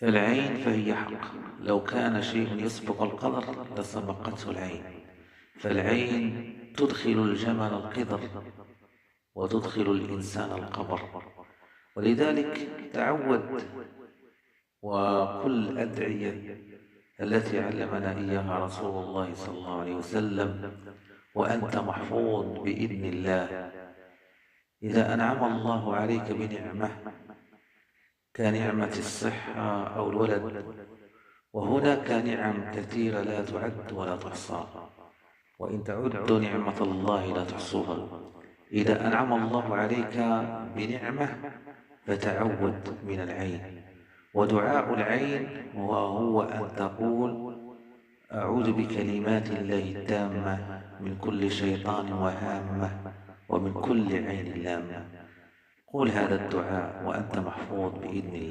فالعين فهي حق، لو كان شيء يسبق القدر لسبقته العين. فالعين تدخل الجمل القدر وتدخل الإنسان القبر. ولذلك تعود وكل الأدعية التي علمنا إياها رسول الله صلى الله عليه وسلم: وأنت محفوظ بإذن الله. إذا أنعم الله عليك بنعمة كنعمة الصحة أو الولد، وهناك نعم كثيرة لا تعد ولا تحصى، وإن تعدوا نعمة الله لا تحصوها. إذا أنعم الله عليك بنعمة فتعود من العين. ودعاء العين وهو أن تقول: أعوذ بكلمات الله التامة من كل شيطان وهامة ومن كل عين لامة. قل هذا الدعاء وأنت محفوظ بإذن الله.